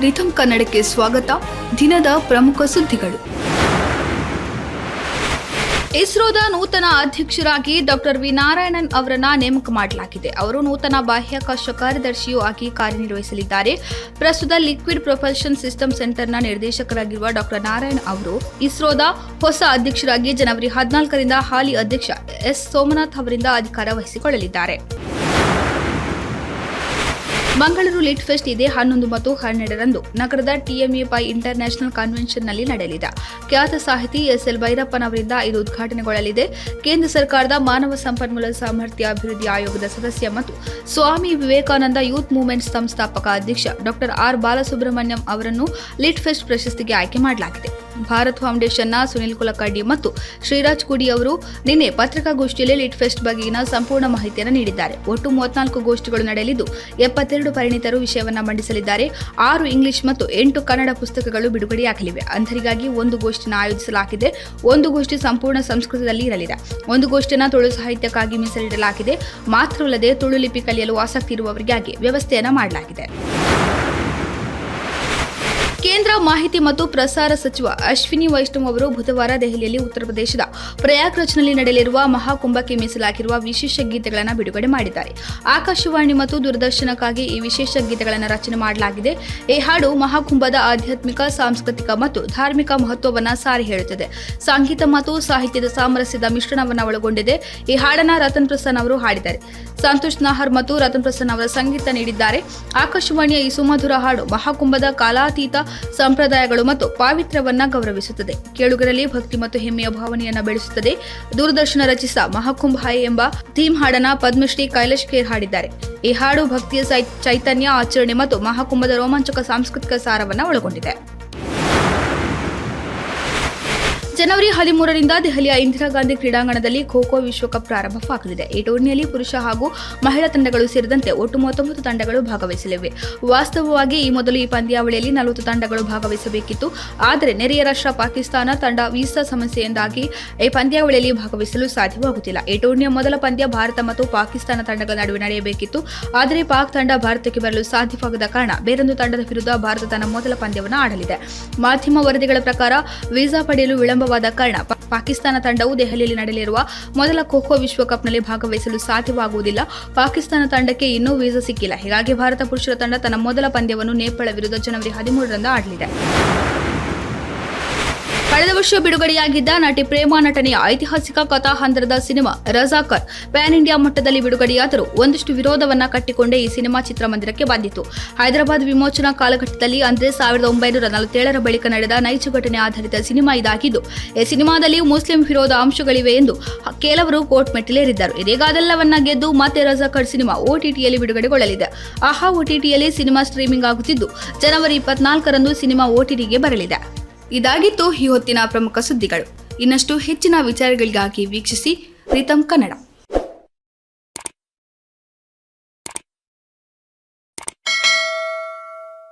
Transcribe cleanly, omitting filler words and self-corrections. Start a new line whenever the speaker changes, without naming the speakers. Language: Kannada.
ರಿಥಮ್ ಕನ್ನಡಕ್ಕೆ ಸ್ವಾಗತ. ದಿನದ ಪ್ರಮುಖ ಸುದ್ದಿಗಳು. ಇಸ್ರೋದ ನೂತನ ಅಧ್ಯಕ್ಷರಾಗಿ ಡಾಕ್ಟರ್ ವಿ ನಾರಾಯಣನ್ ಅವರನ್ನ ನೇಮಕ ಮಾಡಲಾಗಿದೆ. ಅವರು ನೂತನ ಬಾಹ್ಯಾಕಾಶ ಕಾರ್ಯದರ್ಶಿಯೂ ಆಗಿ ಕಾರ್ಯನಿರ್ವಹಿಸಲಿದ್ದಾರೆ. ಪ್ರಸ್ತುತ ಲಿಕ್ವಿಡ್ ಪ್ರೊಪಲ್ಷನ್ ಸಿಸ್ಟಮ್ ಸೆಂಟರ್ನ ನಿರ್ದೇಶಕರಾಗಿರುವ ಡಾಕ್ಟರ್ ನಾರಾಯಣ್ ಅವರು ಇಸ್ರೋದ ಹೊಸ ಅಧ್ಯಕ್ಷರಾಗಿ ಜನವರಿ 14ರಿಂದ ಹಾಲಿ ಅಧ್ಯಕ್ಷ ಎಸ್ ಸೋಮನಾಥ್ ಅವರಿಂದ ಅಧಿಕಾರ ವಹಿಸಿಕೊಳ್ಳಲಿದ್ದಾರೆ. ಮಂಗಳೂರು ಲಿಟ್ ಫೆಸ್ಟ್ ಇದೇ 11 ಮತ್ತು 12ರಂದು ನಗರದ TMA ಪೈ ಇಂಟರ್ನ್ಯಾಷನಲ್ ಕನ್ವೆನ್ಷನ್ನಲ್ಲಿ ನಡೆಯಲಿದೆ. ಖ್ಯಾತ ಸಾಹಿತಿ SL ಭೈರಪ್ಪನವರಿಂದ ಇದು ಉದ್ಘಾಟನೆಗೊಳ್ಳಲಿದೆ. ಕೇಂದ್ರ ಸರ್ಕಾರದ ಮಾನವ ಸಂಪನ್ಮೂಲ ಸಾಮರ್ಥ್ಯ ಅಭಿವೃದ್ಧಿ ಆಯೋಗದ ಸದಸ್ಯ ಮತ್ತು ಸ್ವಾಮಿ ವಿವೇಕಾನಂದ ಯೂತ್ ಮೂವ್ಮೆಂಟ್ ಸಂಸ್ಥಾಪಕ ಅಧ್ಯಕ್ಷ ಡಾಕ್ಟರ್ R ಬಾಲಸುಬ್ರಹ್ಮಣ್ಯಂ ಅವರನ್ನು ಲಿಟ್ ಫೆಸ್ಟ್ ಪ್ರಶಸ್ತಿಗೆ ಆಯ್ಕೆ ಮಾಡಲಾಗಿದೆ. ಭಾರತ್ ಫೌಂಡೇಶನ್ನ ಸುನಿಲ್ ಕುಲಕರ್ಣಿ ಮತ್ತು ಶ್ರೀರಾಜ್ ಕುಡಿ ಅವರು ನಿನ್ನೆ ಪತ್ರಿಕಾಗೋಷ್ಠಿಯಲ್ಲಿ ಲಿಟ್ ಫೆಸ್ಟ್ ಬಗೆಗಿನ ಸಂಪೂರ್ಣ ಮಾಹಿತಿಯನ್ನು ನೀಡಿದ್ದಾರೆ. ಒಟ್ಟು 34 ಗೋಷ್ಠಿಗಳು ನಡೆಯಲಿದ್ದು 72 ಪರಿಣಿತರು ವಿಷಯವನ್ನು ಮಂಡಿಸಲಿದ್ದಾರೆ. 6 ಇಂಗ್ಲಿಷ್ ಮತ್ತು 8 ಕನ್ನಡ ಪುಸ್ತಕಗಳು ಬಿಡುಗಡೆಯಾಗಲಿವೆ. ಅಂಧರಿಗಾಗಿ ಒಂದು ಗೋಷ್ಠಿಯನ್ನು ಆಯೋಜಿಸಲಾಗಿದೆ. ಒಂದು ಗೋಷ್ಠಿ ಸಂಪೂರ್ಣ ಸಂಸ್ಕೃತದಲ್ಲಿ ಇರಲಿದೆ. ಒಂದು ಗೋಷ್ಠಿಯನ್ನು ತುಳು ಸಾಹಿತ್ಯಕ್ಕಾಗಿ ಮೀಸಲಿಡಲಾಗಿದೆ. ಮಾತ್ರವಲ್ಲದೆ ತುಳು ಲಿಪಿ ಕಲಿಯಲು ಆಸಕ್ತಿ ಇರುವವರಿಗಾಗಿ ವ್ಯವಸ್ಥೆಯನ್ನು ಮಾಡಲಾಗಿದೆ. ಕೇಂದ್ರ ಮಾಹಿತಿ ಮತ್ತು ಪ್ರಸಾರ ಸಚಿವ ಅಶ್ವಿನಿ ವೈಷ್ಣವ್ ಅವರು ಬುಧವಾರ ದೆಹಲಿಯಲ್ಲಿ ಉತ್ತರ ಪ್ರದೇಶದ ಪ್ರಯಾಗ್ರಾಜ್ನಲ್ಲಿ ನಡೆಯಲಿರುವ ಮಹಾಕುಂಭಕ್ಕೆ ಮೀಸಲಾಗಿರುವ ವಿಶೇಷ ಗೀತೆಗಳನ್ನು ಬಿಡುಗಡೆ ಮಾಡಿದ್ದಾರೆ. ಆಕಾಶವಾಣಿ ಮತ್ತು ದೂರದರ್ಶನಕ್ಕಾಗಿ ಈ ವಿಶೇಷ ಗೀತೆಗಳನ್ನು ರಚನೆ ಮಾಡಲಾಗಿದೆ. ಈ ಹಾಡು ಮಹಾಕುಂಭದ ಆಧ್ಯಾತ್ಮಿಕ, ಸಾಂಸ್ಕೃತಿಕ ಮತ್ತು ಧಾರ್ಮಿಕ ಮಹತ್ವವನ್ನು ಸಾರಿ ಹೇಳುತ್ತದೆ. ಸಂಗೀತ ಮತ್ತು ಸಾಹಿತ್ಯದ ಸಾಮರಸ್ಯದ ಮಿಶ್ರಣವನ್ನು ಒಳಗೊಂಡಿದೆ. ಈ ಹಾಡನ್ನು ರತನ್ ಪ್ರಸನ್ನ ಅವರು ಹಾಡಿದ್ದಾರೆ. ಸಂತೋಷ್ ನಾಹರ್ ಮತ್ತು ರತನ್ ಪ್ರಸನ್ನ ಅವರ ಸಂಗೀತ ನೀಡಿದ್ದಾರೆ. ಆಕಾಶವಾಣಿಯ ಈ ಸುಮಧುರ ಹಾಡು ಮಹಾಕುಂಭದ ಕಾಲಾತೀತ ಸಂಪ್ರದಾಯಗಳು ಮತ್ತು ಪಾವಿತ್ರ್ಯವನ್ನ ಗೌರವಿಸುತ್ತದೆ. ಕೇಳುಗರಲ್ಲಿ ಭಕ್ತಿ ಮತ್ತು ಹೆಮ್ಮೆಯ ಭಾವನೆಯನ್ನ ಬೆಳೆಸುತ್ತದೆ. ದೂರದರ್ಶನ ರಚಿಸಿದ ಮಹಾಕುಂಭ ಎಂಬ ಥೀಮ್ ಹಾಡನ್ನ ಪದ್ಮಶ್ರೀ ಕೈಲಾಶ್ ಖೇರ್ ಹಾಡಿದ್ದಾರೆ. ಈ ಹಾಡು ಭಕ್ತಿಯ ಚೈತನ್ಯ, ಆಚರಣೆ ಮತ್ತು ಮಹಾಕುಂಭದ ರೋಮಾಂಚಕ ಸಾಂಸ್ಕೃತಿಕ ಸಾರವನ್ನು ಒಳಗೊಂಡಿದೆ. ಜನವರಿ 13ರಿಂದ ದೆಹಲಿಯ ಇಂದಿರಾ ಗಾಂಧಿ ಕ್ರೀಡಾಂಗಣದಲ್ಲಿ ಖೋ-ಖೋ ವಿಶ್ವಕಪ್ ಪ್ರಾರಂಭವಾಗಲಿದೆ. ಈ ಟೂರ್ನಿಯಲ್ಲಿ ಪುರುಷ ಹಾಗೂ ಮಹಿಳಾ ತಂಡಗಳು ಸೇರಿದಂತೆ ಒಟ್ಟು 39 ತಂಡಗಳು ಭಾಗವಹಿಸಲಿವೆ. ವಾಸ್ತವವಾಗಿ ಈ ಮೊದಲು ಈ ಪಂದ್ಯಾವಳಿಯಲ್ಲಿ 40 ತಂಡಗಳು ಭಾಗವಹಿಸಬೇಕಿತ್ತು. ಆದರೆ ನೆರೆಯ ರಾಷ್ಟ್ರ ಪಾಕಿಸ್ತಾನ ತಂಡ ವೀಸಾ ಸಮಸ್ಯೆಯಿಂದಾಗಿ ಈ ಪಂದ್ಯಾವಳಿಯಲ್ಲಿ ಭಾಗವಹಿಸಲು ಸಾಧ್ಯವಾಗುತ್ತಿಲ್ಲ. ಈ ಟೂರ್ನಿಯ ಮೊದಲ ಪಂದ್ಯ ಭಾರತ ಮತ್ತು ಪಾಕಿಸ್ತಾನ ತಂಡಗಳ ನಡುವೆ ನಡೆಯಬೇಕಿತ್ತು. ಆದರೆ ಪಾಕ್ ತಂಡ ಭಾರತಕ್ಕೆ ಬರಲು ಸಾಧ್ಯವಾಗದ ಕಾರಣ ಬೇರೊಂದು ತಂಡದ ವಿರುದ್ಧ ಭಾರತ ತನ್ನ ಮೊದಲ ಪಂದ್ಯವನ್ನು ಆಡಲಿದೆ. ಮಾಧ್ಯಮ ವರದಿಗಳ ಪ್ರಕಾರ ವೀಸಾ ಪಡೆಯಲು ವಿಳಂಬವಾದ ಕಾರಣ ಪಾಕಿಸ್ತಾನ ತಂಡವು ದೆಹಲಿಯಲ್ಲಿ ನಡೆಯಲಿರುವ ಮೊದಲ ಖೋ-ಖೋ ವಿಶ್ವಕಪ್ನಲ್ಲಿ ಭಾಗವಹಿಸಲು ಸಾಧ್ಯವಾಗುವುದಿಲ್ಲ. ಪಾಕಿಸ್ತಾನ ತಂಡಕ್ಕೆ ಇನ್ನೂ ವೀಸಾ ಸಿಕ್ಕಿಲ್ಲ. ಹೀಗಾಗಿ ಭಾರತ ಪುರುಷರ ತಂಡ ತನ್ನ ಮೊದಲ ಪಂದ್ಯವನ್ನು ನೇಪಾಳ ವಿರುದ್ಧ ಜನವರಿ 13ರಂದು ಆಡಲಿದೆ. ಕಳೆದ ವರ್ಷ ಬಿಡುಗಡೆಯಾಗಿದ್ದ ನಟಿ ಪ್ರೇಮಾ ನಟನೆಯ ಐತಿಹಾಸಿಕ ಕಥಾಹಂದರದ ಸಿನಿಮಾ ರಜಾಕರ್ ಪ್ಯಾನ್ ಇಂಡಿಯಾ ಮಟ್ಟದಲ್ಲಿ ಬಿಡುಗಡೆಯಾದರೂ ಒಂದಷ್ಟು ವಿರೋಧವನ್ನ ಕಟ್ಟಿಕೊಂಡೇ ಈ ಸಿನಿಮಾ ಚಿತ್ರಮಂದಿರಕ್ಕೆ ಬಂದಿತ್ತು. ಹೈದರಾಬಾದ್ ವಿಮೋಚನಾ ಕಾಲಘಟ್ಟದಲ್ಲಿ ಅಂದ್ರೆ 1947ರ ಬಳಿಕ ನಡೆದ ನೈಜ ಘಟನೆ ಆಧಾರಿತ ಸಿನಿಮಾ ಇದಾಗಿದ್ದು, ಈ ಸಿನಿಮಾದಲ್ಲಿ ಮುಸ್ಲಿಂ ವಿರೋಧ ಅಂಶಗಳಿವೆ ಎಂದು ಕೆಲವರು ಕೋರ್ಟ್ ಮೆಟ್ಟಿಲೇರಿದ್ದರು. ಇದೀಗ ಅದೆಲ್ಲವನ್ನ ಗೆದ್ದು ಮತ್ತೆ ರಜಾಕರ್ ಸಿನಿಮಾ OTTಯಲ್ಲಿ ಬಿಡುಗಡೆಗೊಳ್ಳಲಿದೆ. ಆಹಾ OTTಯಲ್ಲಿ ಸಿನಿಮಾ ಸ್ಟ್ರೀಮಿಂಗ್ ಆಗುತ್ತಿದ್ದು ಜನವರಿ 24ರಂದು ಸಿನಿಮಾ OTTಗೆ ಬರಲಿದೆ. ಇದಾಗಿತ್ತು ಈ ಹೊತ್ತಿನ ಪ್ರಮುಖ ಸುದ್ದಿಗಳು. ಇನ್ನಷ್ಟು ಹೆಚ್ಚಿನ ವಿಚಾರಗಳಿಗಾಗಿ ವೀಕ್ಷಿಸಿ ರಿಥಮ್ ಕನ್ನಡ.